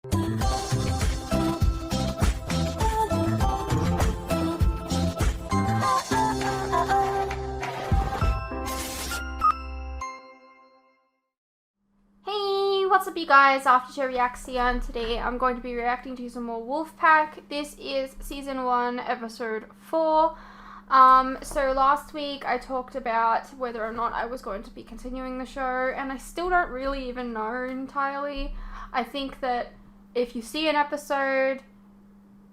What's up, you guys? After Show Reaction. Today I'm going to be reacting to some more Wolfpack. This is season 1 episode 4. So last week I talked about whether or not I was going to be continuing the show, and I still don't really even know entirely. I think that if you see an episode,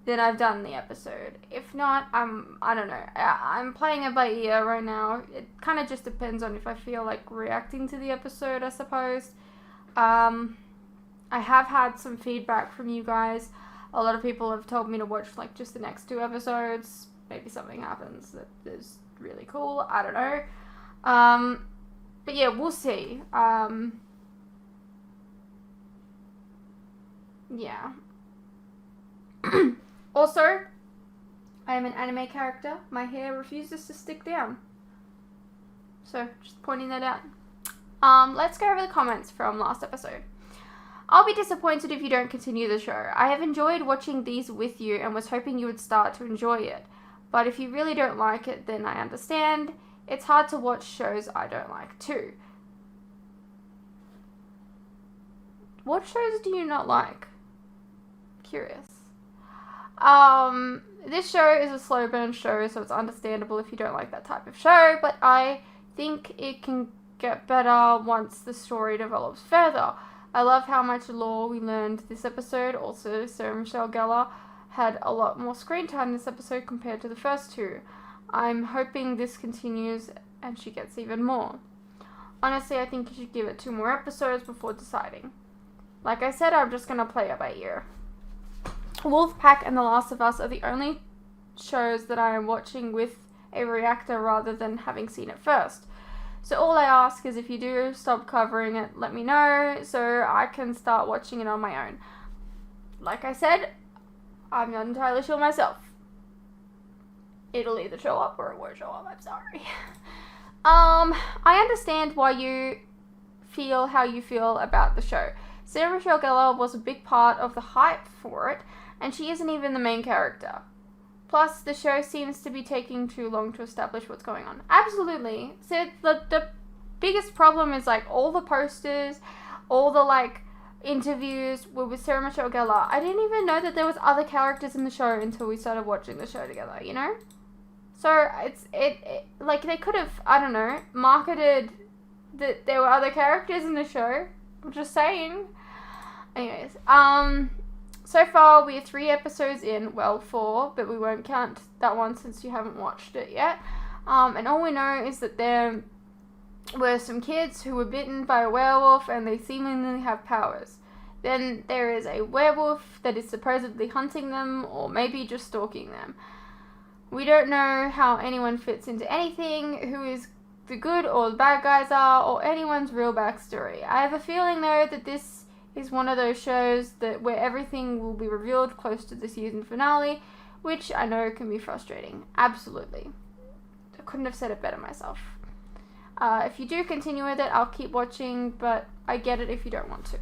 then I've done the episode. If not, I don't know. I'm playing it by ear right now. It kind of just depends on if I feel like reacting to the episode, I suppose. I have had some feedback from you guys. A lot of people have told me to watch like just the next 2 episodes. Maybe something happens that is really cool. I don't know. But yeah, we'll see. Yeah. Also, I am an anime character. My hair refuses to stick down. So, just pointing that out. Let's go over the comments from last episode. I'll be disappointed if you don't continue the show. I have enjoyed watching these with you and was hoping you would start to enjoy it. But if you really don't like it, then I understand. It's hard to watch shows I don't like too. What shows do you not like? Curious. This show is a slow burn show, so it's understandable if you don't like that type of show, but I think it can get better once the story develops further. I love how much lore we learned this episode. Also, Sarah Michelle Gellar had a lot more screen time this episode compared to the first 2. I'm hoping this continues and she gets even more. Honestly, I think you should give it 2 more episodes before deciding. Like I said, I'm just gonna play it by ear. Wolfpack and The Last of Us are the only shows that I am watching with a reactor rather than having seen it first. So all I ask is if you do stop covering it, let me know so I can start watching it on my own. Like I said, I'm not entirely sure myself. It'll either show up or it won't show up, I'm sorry. I understand why you feel how you feel about the show. Sarah Michelle Gellar was a big part of the hype for it, and she isn't even the main character. Plus, the show seems to be taking too long to establish what's going on. Absolutely. So, the biggest problem is, like, all the posters, all the, like, interviews were with Sarah Michelle Gellar. I didn't even know that there was other characters in the show until we started watching the show together, you know? So, like, they could have, I don't know, marketed that there were other characters in the show. I'm just saying. Anyways, so far, we are 3 episodes in. Well, 4, but we won't count that one since you haven't watched it yet. And all we know is that there were some kids who were bitten by a werewolf and they seemingly have powers. Then there is a werewolf that is supposedly hunting them or maybe just stalking them. We don't know how anyone fits into anything, who is the good or the bad guys are, or anyone's real backstory. I have a feeling, though, that this is one of those shows that where everything will be revealed close to the season finale, which I know can be frustrating. Absolutely. I couldn't have said it better myself. If you do continue with it, I'll keep watching, but I get it if you don't want to.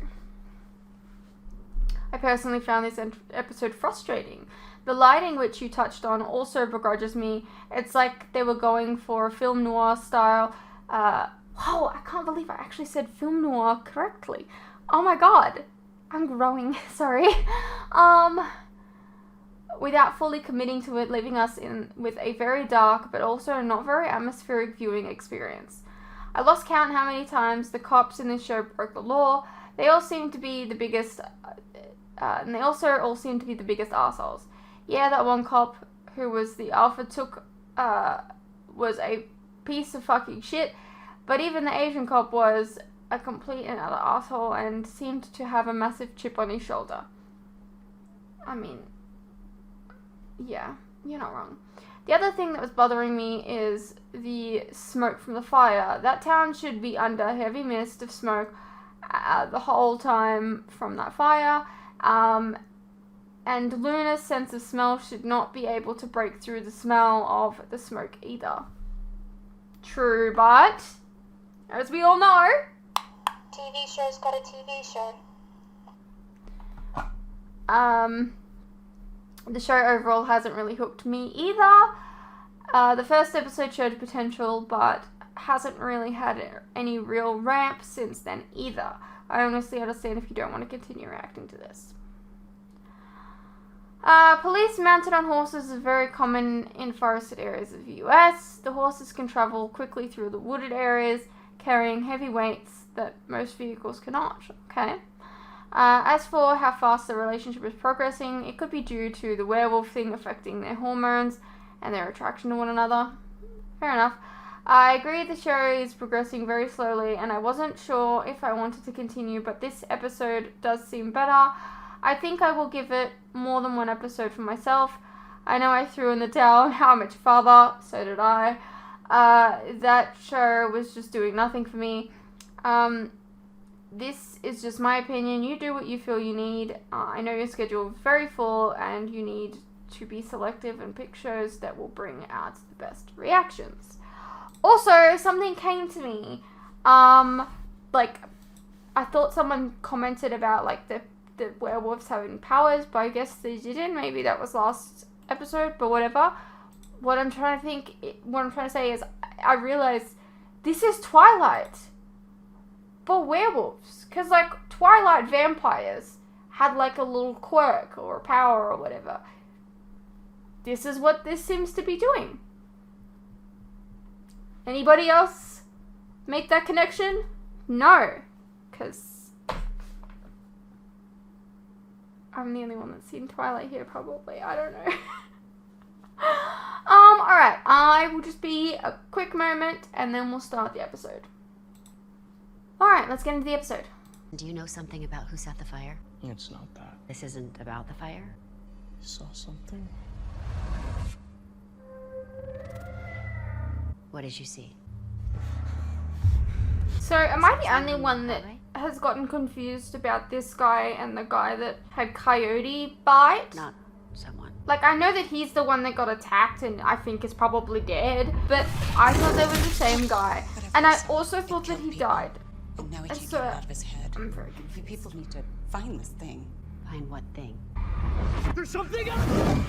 I personally found this episode frustrating. The lighting, which you touched on, also begrudges me. It's like they were going for a film noir style. Whoa, I can't believe I actually said film noir correctly. Oh my god, I'm growing, sorry. Without fully committing to it, leaving us in with a very dark but also not very atmospheric viewing experience. I lost count how many times the cops in this show broke the law. They all seem to be the biggest, and they also all seem to be the biggest assholes. Yeah, that one cop who was the alpha was a piece of fucking shit, but even the Asian cop was a complete and utter asshole and seemed to have a massive chip on his shoulder. I mean, yeah, you're not wrong. The other thing that was bothering me is the smoke from the fire. That town should be under heavy mist of smoke the whole time from that fire. And Luna's sense of smell should not be able to break through the smell of the smoke either. True, but as we all know, TV show's got a TV show. The show overall hasn't really hooked me either. The first episode showed potential, but hasn't really had any real ramp since then either. I honestly understand if you don't want to continue reacting to this. Police mounted on horses is very common in forested areas of the US. The horses can travel quickly through the wooded areas, carrying heavy weights that most vehicles cannot. Okay. As for how fast the relationship is progressing, it could be due to the werewolf thing affecting their hormones and their attraction to one another. Fair enough. I agree the show is progressing very slowly, and I wasn't sure if I wanted to continue, but this episode does seem better. I think I will give it more than one episode for myself. I know I threw in the towel on How I Met Your Father, so did I. That show was just doing nothing for me. This is just my opinion. You do what you feel you need. I know your schedule is very full, and you need to be selective and pick shows that will bring out the best reactions. Also, something came to me. Like, I thought someone commented about, like, the werewolves having powers, but I guess they didn't. Maybe that was last episode, but whatever. What I'm trying to say is, I realized this is Twilight, but werewolves. Because, like, Twilight vampires had, like, a little quirk or a power or whatever. This is what this seems to be doing. Anybody else make that connection? No, because I'm the only one that's seen Twilight here, probably. I don't know. Alright, I will just be a quick moment and then we'll start the episode. Alright, let's get into the episode. Do you know something about who set the fire? It's not that. This isn't about the fire? You saw something? What did you see? So, am I the only one that has gotten confused about this guy and the guy that had Coyote bite? Not someone. Like, I know that he's the one that got attacked and I think is probably dead, but I thought they were the same guy. And I also thought that he died. And now he can't So, get it out of his head. I'm very confused. People need to find this thing. Find what thing? There's something else!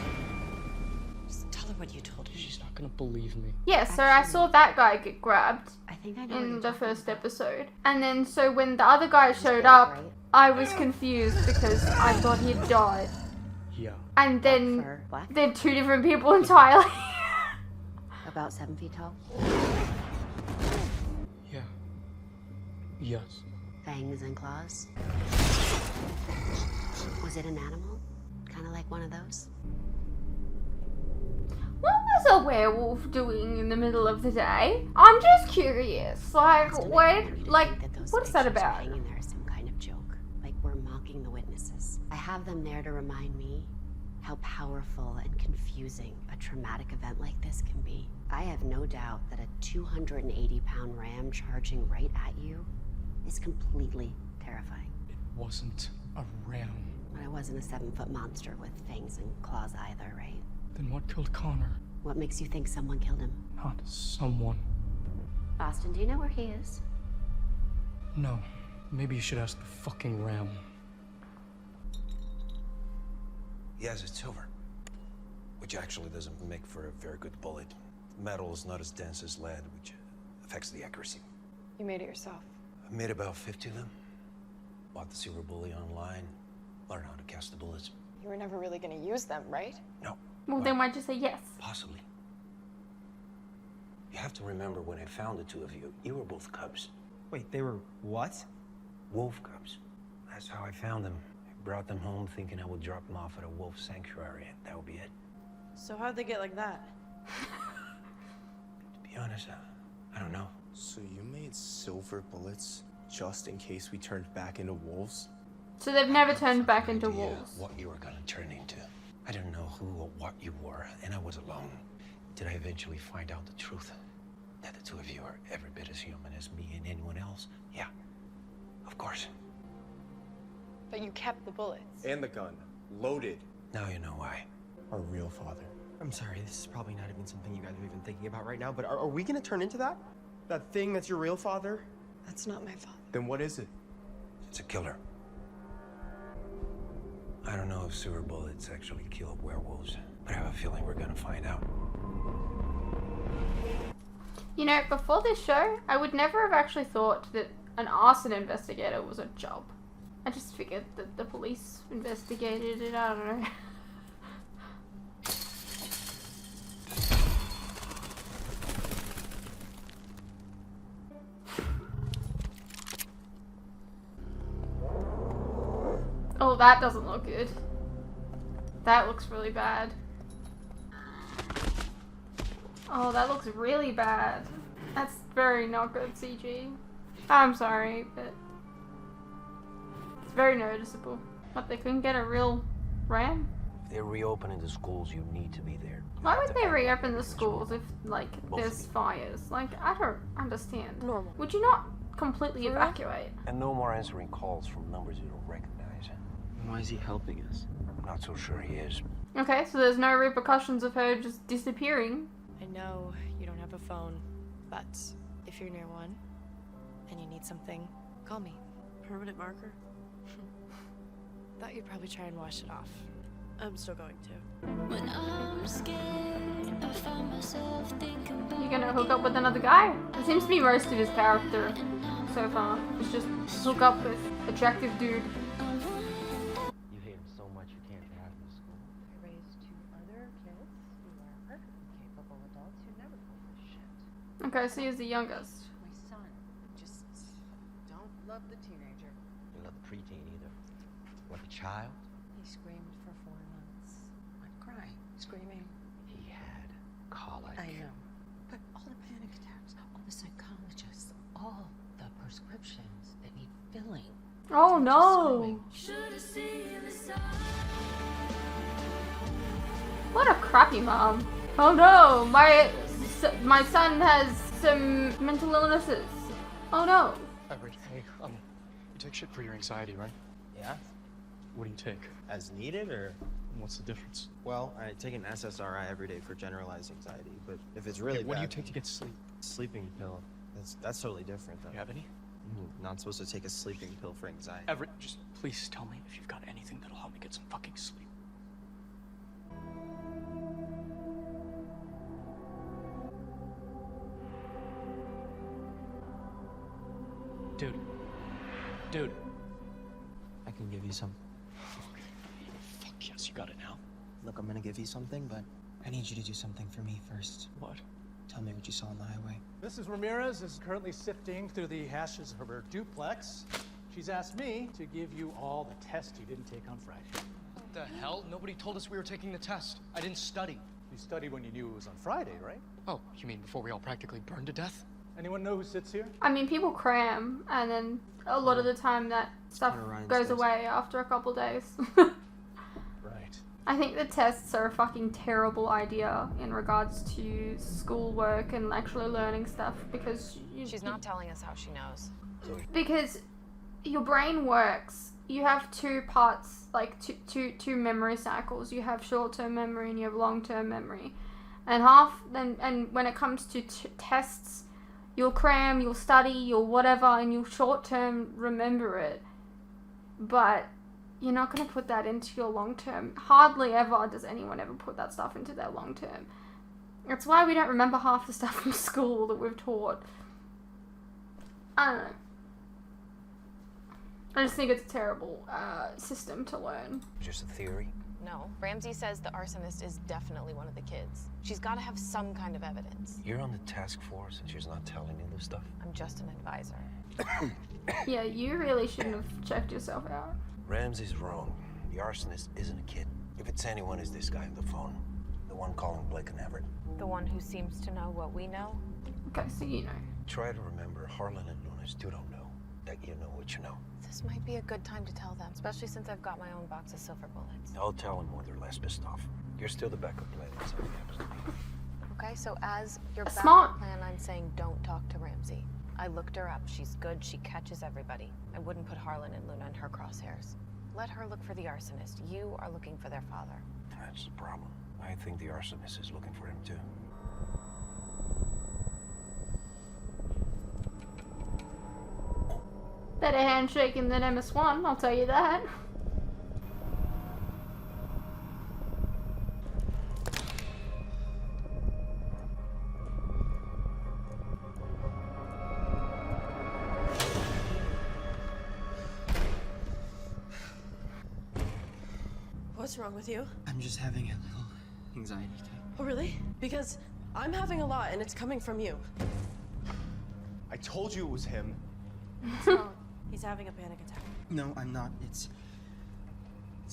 Just tell her what you told me. She's not gonna believe me. Yeah, so I saw that guy get grabbed I think I know what in you're the talking first about. episode. And then, so when the other guy showed big, up, right? I was confused because I thought he'd died. Yeah. And then, Black fur, black, they're two different people entirely. about 7 feet tall, Yeah. Yes. fangs and claws. Was it an animal? Kind of like one of those? What was a werewolf doing in the middle of the day? I'm just curious. Like, Still what? making me to Like, think that those what is that pictures are about? hanging there as some kind of joke, like we're mocking the witnesses. I have them there to remind me how powerful and confusing a traumatic event like this can be. I have no doubt that a 280-pound ram charging right at you is completely terrifying. It wasn't a ram. But I wasn't a 7-foot monster with fangs and claws either, right? Then what killed Connor? What makes you think someone killed him? Not someone. Austin, do you know where he is? No. Maybe you should ask the fucking ram. Yes, it's silver. Which actually doesn't make for a very good bullet. Metal is not as dense as lead, which affects the accuracy. You made it yourself. I made about 50 of them. Bought the silver bully online. Learned how to cast the bullets. You were never really going to use them, right? No, Well, then why'd you say yes? possibly. You have to remember when I found the two of you, you were both cubs. Wait, they were what? Wolf cubs. That's how I found them. I brought them home thinking I would drop them off at a wolf sanctuary. That would be it. So how'd they get like that? To be honest, I don't know. So you made silver bullets just in case we turned back into wolves? So they've never turned back Fucking into idea wolves. What you were gonna turn into. I didn't know who or what you were, and I was alone. Did I eventually find out the truth? That the two of you are every bit as human as me and anyone else? Yeah, of course. But you kept the bullets. And the gun. Loaded. Now you know why. Our real father. I'm sorry, this is probably not even something you guys are even thinking about right now, but are we gonna turn into that? That thing that's your real father? That's not my father. Then what is it? It's a killer. I don't know if sewer bullets actually kill werewolves, but I have a feeling we're gonna find out. You know, before this show, I would never have actually thought that an arson investigator was a job. I just figured that the police investigated it, I don't know. Oh, that doesn't look good. That looks really bad. Oh, that looks really bad. That's very not good CG. I'm sorry, but it's very noticeable. But they couldn't get a real ram? If they're reopening the schools, you need to be there. Why would they reopen the schools if, like, there's fires? Like, I don't understand. Normal. Would you not completely evacuate? And no more answering calls from numbers you don't recognize. Why is he helping us? I'm not so sure he is. Okay, so there's no repercussions of her just disappearing. I know you don't have a phone, but if you're near one and you need something, call me. Permanent marker? Thought you'd probably try and wash it off. I'm still going to. When I'm scared, I find myself thinking about You're gonna hook up with another guy? It seems to be most of his character so far. It's just hook up with attractive dude. You hate him so much you can't have him in school. I raised 2 other kids who are perfectly capable adults who never pull this shit. Okay, so he's the youngest. My son just don't love the teenager. You're not the preteen either. Like a child? He screamed for 4 months. Not crying, screaming. He had colic. I know. But all the panic attacks, all the psychologists, all the prescriptions that need filling. Oh no! What a crappy mom. Oh no, my son has some mental illnesses. Oh no. Everett, hey, you take shit for your anxiety, right? Yeah? What do you take? As needed, or? What's the difference? Well, I take an SSRI every day for generalized anxiety, but if it's really What do you bad, take to get sleep? sleeping pill. That's totally different, though. You have any? Not supposed to take a sleeping pill for anxiety. Everett, just please tell me if you've got anything that'll help me get some fucking sleep. Dude. I can give you some. Fuck yes, you got it now. Look, I'm gonna give you something, but I need you to do something for me first. What? Tell me what you saw on the highway. Mrs. Ramirez is currently sifting through the hashes of her duplex. She's asked me to give you all the tests you didn't take on Friday. What the hell? Nobody told us we were taking the test. I didn't study. You studied when you knew it was on Friday, right? Oh, you mean before we all practically burned to death? Anyone know who sits here? I mean, people cram, and then a lot of the time that stuff goes away after a couple days. Right. I think the tests are a fucking terrible idea in regards to schoolwork and actually learning stuff, because She's not telling us how she knows. because your brain works. You have 2 parts, like two memory cycles. You have short-term memory and you have long-term memory, and when it comes to tests, you'll cram, you'll study, you'll whatever, and you'll short-term remember it, but you're not going to put that into your long-term. Hardly ever does anyone ever put that stuff into their long-term. That's why we don't remember half the stuff from school that we've taught. I don't know. I just think it's a terrible system to learn. Just a theory. No, Ramsey says the arsonist is definitely one of the kids. She's got to have some kind of evidence. You're on the task force and she's not telling you this stuff? I'm just an advisor. Yeah, you really shouldn't have checked yourself out. Ramsey's wrong. The arsonist isn't a kid. If it's anyone, it's this guy on the phone. The one calling Blake and Everett. The one who seems to know what we know? Okay, so you know. Try to remember, Harlan and Luna still don't know that you know what you know. This might be a good time to tell them, especially since I've got my own box of silver bullets. I'll tell them when they're less pissed off. You're still the backup plan if something happens to me. Okay, so as your Smart. backup plan, I'm saying don't talk to Ramsey. I looked her up. She's good. She catches everybody. I wouldn't put Harlan and Luna in her crosshairs. Let her look for the arsonist. You are looking for their father. That's the problem. I think the arsonist is looking for him too. Better handshaking than MS1, I'll tell you that. What's wrong with you? I'm just having a little anxiety attack. Oh, really? Because I'm having a lot and it's coming from you. I told you it was him. What's wrong? He's having a panic attack. No, I'm not. It's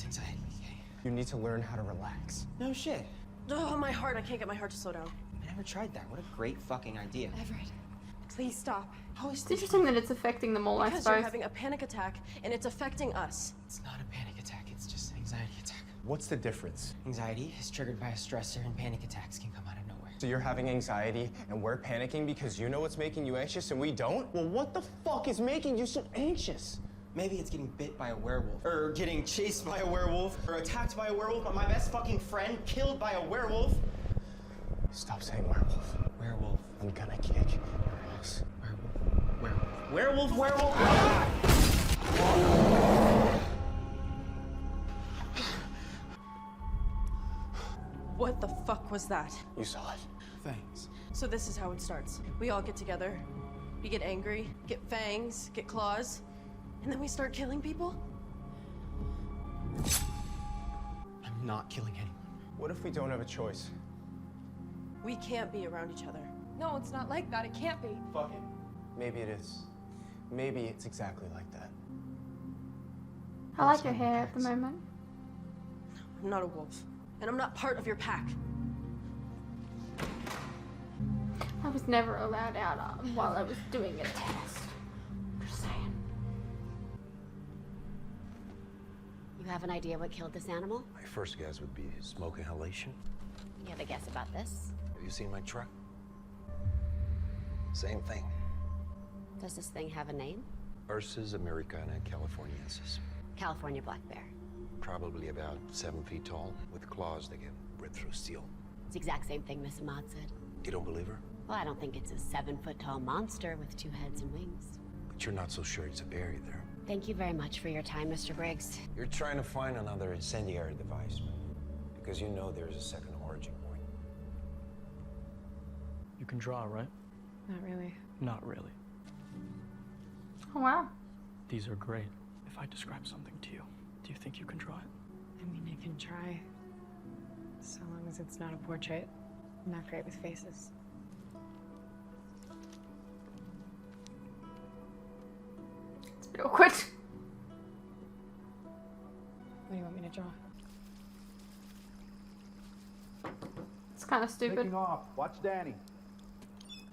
anxiety, okay? You need to learn how to relax. No shit. Oh, my heart. I can't get my heart to slow down. I never tried that. What a great fucking idea. Everett, please stop. How is It's this? interesting that it's affecting them all, I Because you're suppose. having a panic attack and it's affecting us. It's not a panic attack. It's just an anxiety attack. What's the difference? Anxiety is triggered by a stressor, and panic attacks can come out of nowhere. So you're having anxiety and we're panicking because you know what's making you anxious and we don't? Well, what the fuck is making you so anxious? Maybe it's getting bit by a werewolf, or getting chased by a werewolf, or attacked by a werewolf, but my best fucking friend killed by a werewolf. Stop saying werewolf. Werewolf. I'm gonna kick your ass. Werewolf. Werewolf. Werewolf. Werewolf. What the fuck was that? You saw it. Thanks. So this is how it starts. We all get together. We get angry, get fangs, get claws, and then we start killing people? I'm not killing anyone. What if we don't have a choice? We can't be around each other. No, it's not like that. It can't be. Fuck it. Maybe it is. Maybe it's exactly like that. I like your hair at the moment. I'm not a wolf, and I'm not part of your pack. I was never allowed out while I was doing a test. Just saying. You have an idea what killed this animal? My first guess would be smoke inhalation. You have a guess about this? Have you seen my truck? Same thing. Does this thing have a name? Ursus americana californiensis. California black bear. Probably about 7 feet tall, with claws that get ripped through steel. It's the exact same thing Miss Ahmad said. You don't believe her? Well, I don't think it's a 7-foot-tall monster with 2 heads and wings. But you're not so sure it's a bear either. Thank you very much for your time, Mr. Briggs. You're trying to find another incendiary device, because you know there's a second origin point. You can draw, right? Not really. Not really. Oh, wow. These are great. If I describe something to you, do you think you can draw it? I mean, I can try. So long as it's not a portrait. I'm not great with faces. It's a bit awkward. What do you want me to draw? It's kind of stupid. Taking off. Watch Danny.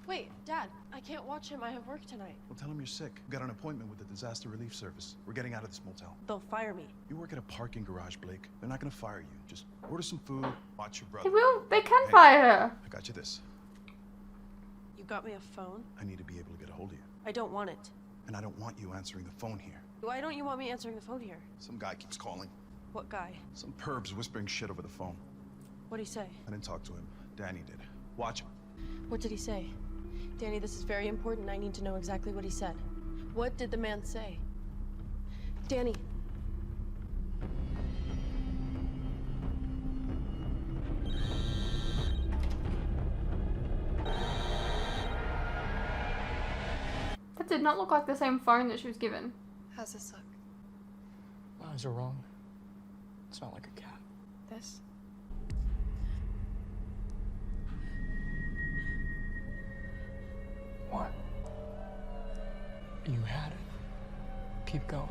Wait, Dad, I can't watch him. I have work tonight. Well, tell him you're sick. We've got an appointment with the disaster relief service. We're getting out of this motel. They'll fire me. You work at a parking garage, Blake. They're not gonna fire you. Just order some food, watch your brother. They will. They can fire her. I got you this. You got me a phone? I need to be able to get a hold of you. I don't want it. And I don't want you answering the phone here. Why don't you want me answering the phone here? Some guy keeps calling. What guy? Some perv's whispering shit over the phone. What'd he say? I didn't talk to him. Danny did. Watch him. What did he say? Danny, this is very important. I need to know exactly what he said. What did the man say? Danny. That did not look like the same phone that she was given. How's this look? Eyes are wrong. It's not like a cat. This? What? You had it. Keep going.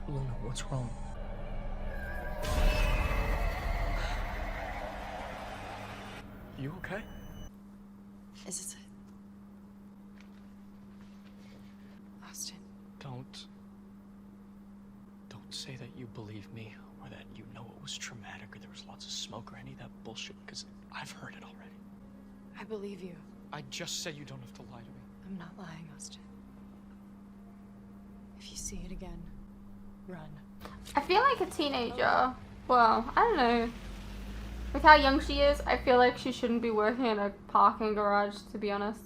Luna, what's wrong? You okay? Is this it? Austin. Don't say that you believe me or that you know it was traumatic or there was lots of smoke or any of that bullshit, because I've heard it already. I believe you. I just said you don't have to lie to me. I'm not lying, Austin. If you see it again, run. I feel like a teenager. Well, I don't know. With how young she is, I feel like she shouldn't be working in a parking garage, to be honest.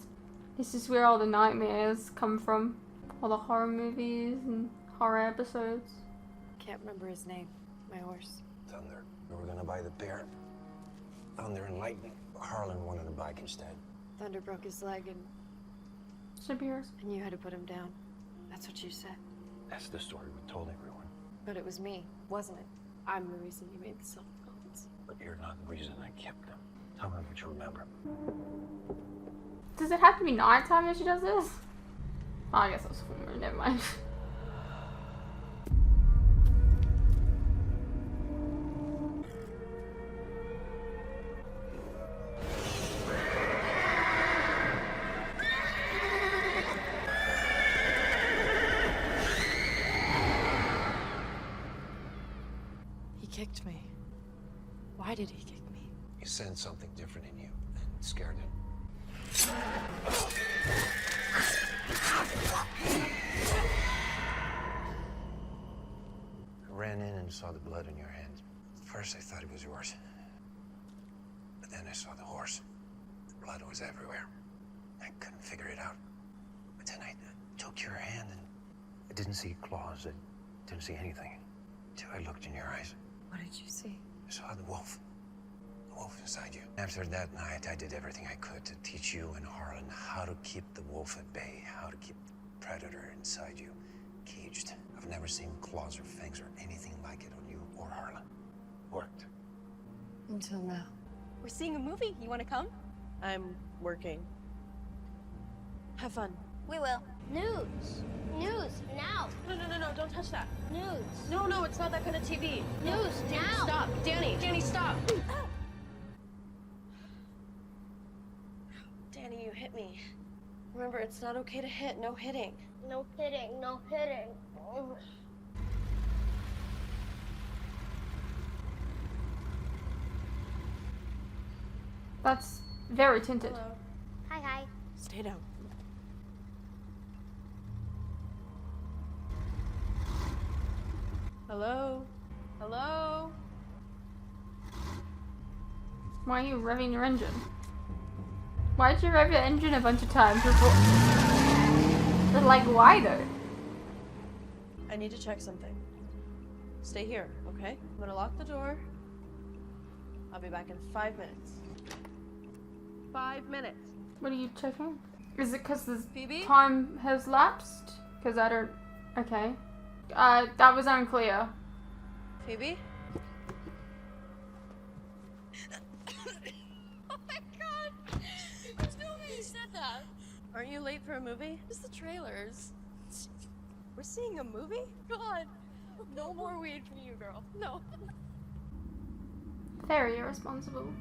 This is where all the nightmares come from. All the horror movies and horror episodes. Can't remember his name. My horse. Thunder. We were gonna buy the pair. Thunder and Lightning. Harlan wanted a bike instead. Thunder broke his leg Should be yours. and you had to put him down. That's what you said. That's the story we told everyone. But it was me, wasn't it? I'm the reason you made the cell phones. But you're not the reason I kept them. Tell me what you remember. Does it have to be nighttime that she does this? Oh, I guess I was full. Never mind. He kicked me. Why did he kick me? He sensed something different in you and scared him. I ran in and saw the blood on your hands. First I thought it was yours. But then I saw the horse. The blood was everywhere. I couldn't figure it out. But then I took your hand and I didn't see claws. I didn't see anything. Until I looked in your eyes. What did you see? I saw the wolf. The wolf inside you. After that night, I did everything I could to teach you and Harlan how to keep the wolf at bay, how to keep the predator inside you caged. I've never seen claws or fangs or anything like it on you or Harlan. Worked. Until now. We're seeing a movie. You want to come? I'm working. Have fun. We will. News. News, now. No, don't touch that. News. No, it's not that kind of TV. News, Danny, now. stop. Danny, stop. Danny, you hit me. Remember, it's not okay to hit. No hitting. No hitting, no hitting. That's very tinted. Hello. Hi. Stay down. Hello? Hello? Why are you revving your engine? Why did you rev your engine a bunch of times before? But like, why though? I need to check something. Stay here, okay? I'm gonna lock the door. I'll be back in 5 minutes. 5 minutes. What are you checking? Is it because the Phoebe? time has lapsed? Because I don't... Okay. That was unclear. Phoebe? Oh my god! There's no way you said that. Aren't you late for a movie? It's the trailers. We're seeing a movie? God. No more weed from you, girl. No. Very irresponsible.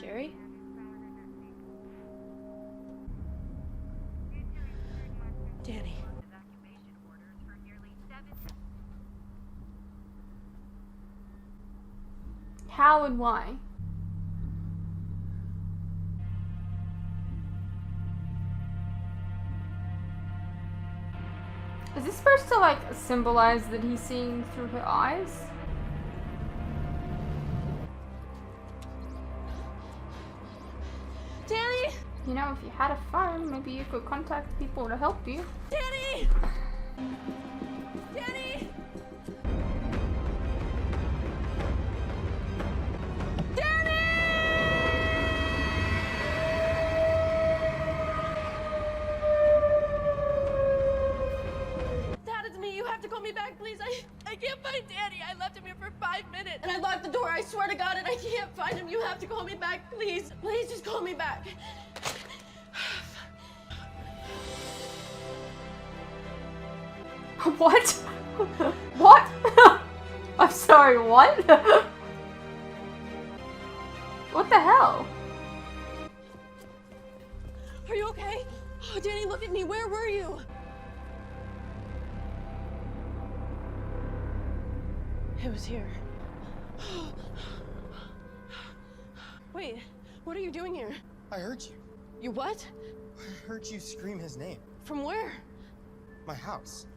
Jerry? Danny. How and why? Is this supposed to like symbolize that he's seeing through her eyes? Danny! You know, if you had a phone, maybe you could contact people to help you. Danny! Danny! Dad, it's me. You have to call me back, please. I can't find Danny. I left him here for 5 minutes. And I locked the door. I swear to God, and I can't find him. You have to call me back, please. Please just call me back. What? What? I'm sorry, what? What the hell? Are you okay? Oh, Danny, look at me. Where were you? It was here. Wait, what are you doing here? I heard you. You what? I heard you scream his name. From where? My house.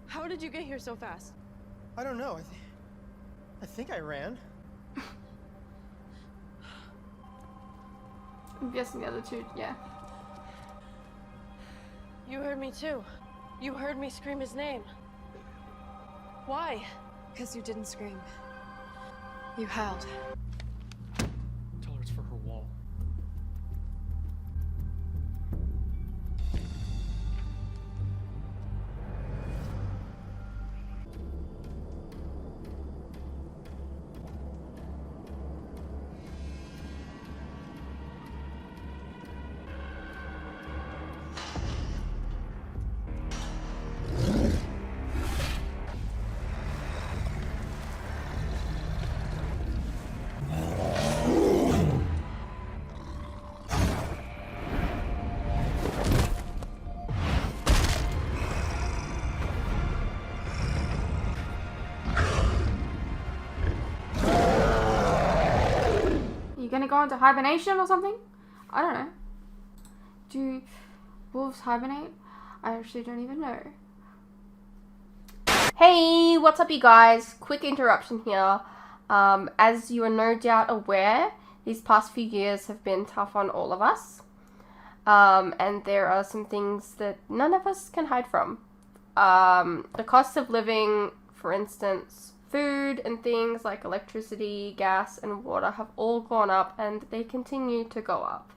How did you get here so fast? I don't know. I think I ran. I'm guessing the other two, yeah. You heard me too. You heard me scream his name. Why? Because you didn't scream. You howled. Tell her it's for her wall. Gonna go into hibernation or something? I don't know. Do wolves hibernate? I actually don't even know. Hey, what's up you guys? Quick interruption here. As you are no doubt aware, these past few years have been tough on all of us. And there are some things that none of us can hide from. The cost of living, for instance, food and things like electricity, gas, and water have all gone up, and they continue to go up.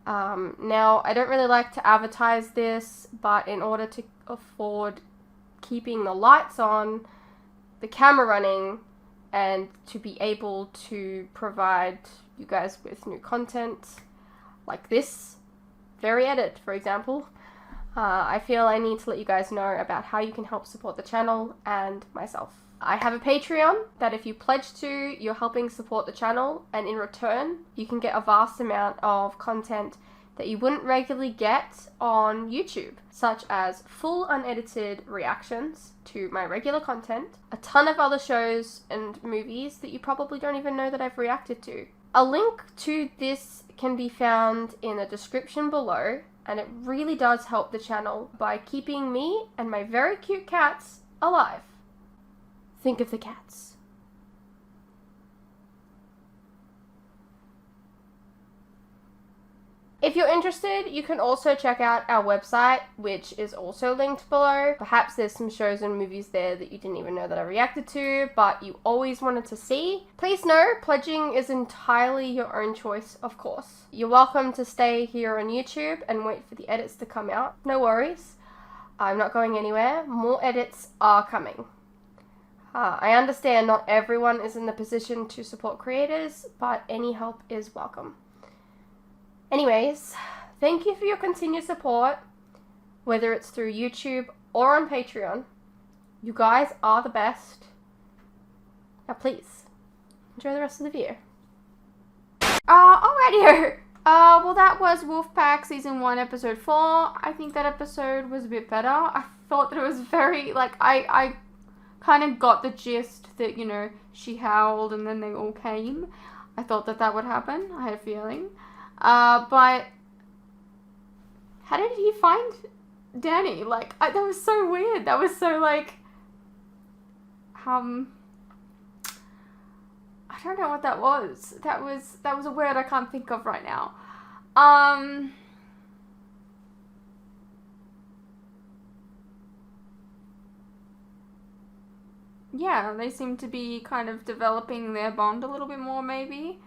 Now, I don't really like to advertise this, but in order to afford keeping the lights on, the camera running, and to be able to provide you guys with new content like this very edit, for example, I feel I need to let you guys know about how you can help support the channel and myself. I have a Patreon that if you pledge to, you're helping support the channel, and in return, you can get a vast amount of content that you wouldn't regularly get on YouTube, such as full unedited reactions to my regular content, a ton of other shows and movies that you probably don't even know that I've reacted to. A link to this can be found in the description below, and it really does help the channel by keeping me and my very cute cats alive. Think of the cats. If you're interested, you can also check out our website, which is also linked below. Perhaps there's some shows and movies there that you didn't even know that I reacted to, but you always wanted to see. Please know, pledging is entirely your own choice, of course. You're welcome to stay here on YouTube and wait for the edits to come out. No worries. I'm not going anywhere. More edits are coming. I understand not everyone is in the position to support creators, but any help is welcome. Anyways, thank you for your continued support, whether it's through YouTube or on Patreon. You guys are the best. Now please, enjoy the rest of the video. Alrighty. Well that was Wolfpack Season 1, Episode 4. I think that episode was a bit better. I thought that it was very, like, I kind of got the gist that, you know, she howled and then they all came. I thought that that would happen. I had a feeling. But how did he find Danny? Like, that was so weird. That was so, like, I don't know what that was. That was a word I can't think of right now. Yeah, they seem to be kind of developing their bond a little bit more, maybe.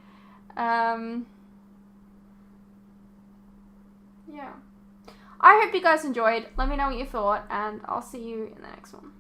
Yeah. I hope you guys enjoyed. Let me know what you thought, and I'll see you in the next one.